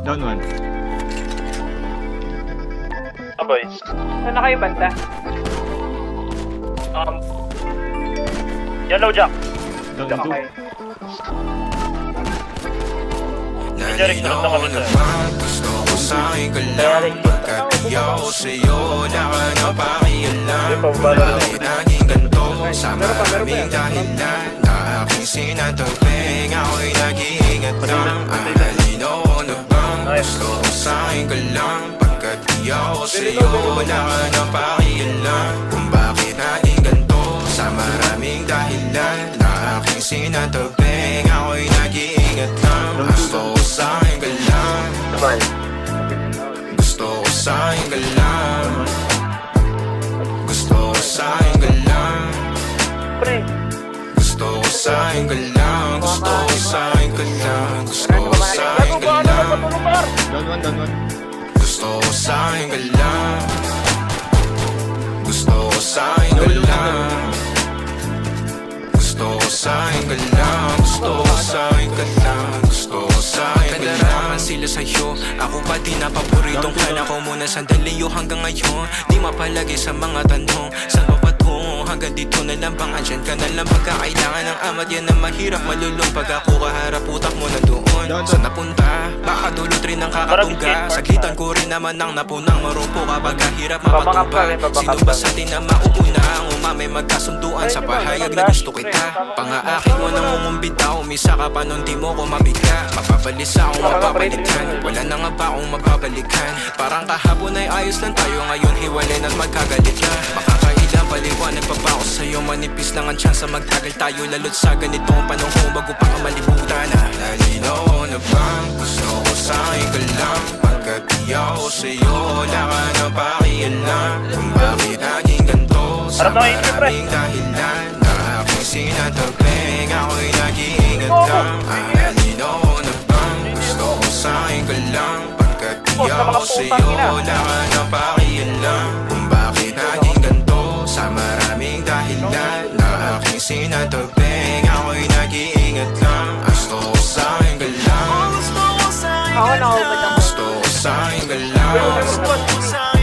Down one. Aboy. Saan na kayo banda? Yellow Jack. Down two. Okay. Nalinaw naman, gusto ko sa'yo ka lang. Pagkatiyaw sa'yo, wala ka na pakialam. Bakit naging ganito sa maraming dahilan na aking sinatagping, ako'y nag-iingat lang. Nalinaw na bang gusto ko sa'yo ka lang. Pagkatiyaw sa'yo, wala ka na pakialam. Kung bakit naging ganito sa maraming dahilan na aking sinatagping, ako'y nag-iingat lang. Gusto ko sa'yo ka lang. Gusto ko sa'yo ka lang. Gusto ko sa'yo ka lang. Gusto ko sa'yo ka lang. Gusto ko sa'yo ka lang. Gusto ko sa'yo ka lang. Down one. Gusto ko sa'yo ka lang. Gusto ko sa'yo ka lang. Gusto ko sa'yo ka lang. Gusto ko sa'yo ka lang. Gusto ko sa'yo ka lang. Sila sa'yo, ako pa din na paboritong kala ko muna sandali yo hanggang ngayon. Di mapalagi sa mga tanong, saan pa patungo? Hanggang dito na lang bang andyan ka na lang pagkakailangan ng amat. Yan ang mahirap malulong pag ako kaharap, utak mo na doon. Saan napunta? Baka dulot rin ang kakatungga. Saglitan ko rin naman ang napunang marupo kapag kahirap mapatubag. Sino ba sa atin na mauuna ang umamay magkasunduan sa pahayag na gusto kita? Pangaakit mo nang umumbita, umisa ka pa nun di mo ko mabigla. Mapapalis akong mapapalitan, wala na nga ba akong mapapalikan? Parang kahapon ay ayos lang tayo, ngayon hiwalay na't magkagalit na. Makakailang paliwanag pa ba ako sa'yo, manipis lang ang tsansa magtagal tayo. Lalo't sa ganitong panahon bago pa ka malibutan na. Nalinaw na bang gusto ko sa'yo ka lang. Pagkatiyaw ko sa'yo, wala ka na pakialam. Kung bakit naging ganito sa maraming dahilan na aking sinatagping, ako'y nag-iingat lang. Nalinaw na bang gusto ko sa'yo ka lang. Pagkatiyaw ko sa'yo, wala ka na pakialam. Kung bakit naging ganito sa maraming dahilan na aking sinatagping, ako'y nag-iingat lang. Gusto ko sa'yo ka lang. Ako na ako. Gusto ko sa'yo ka lang.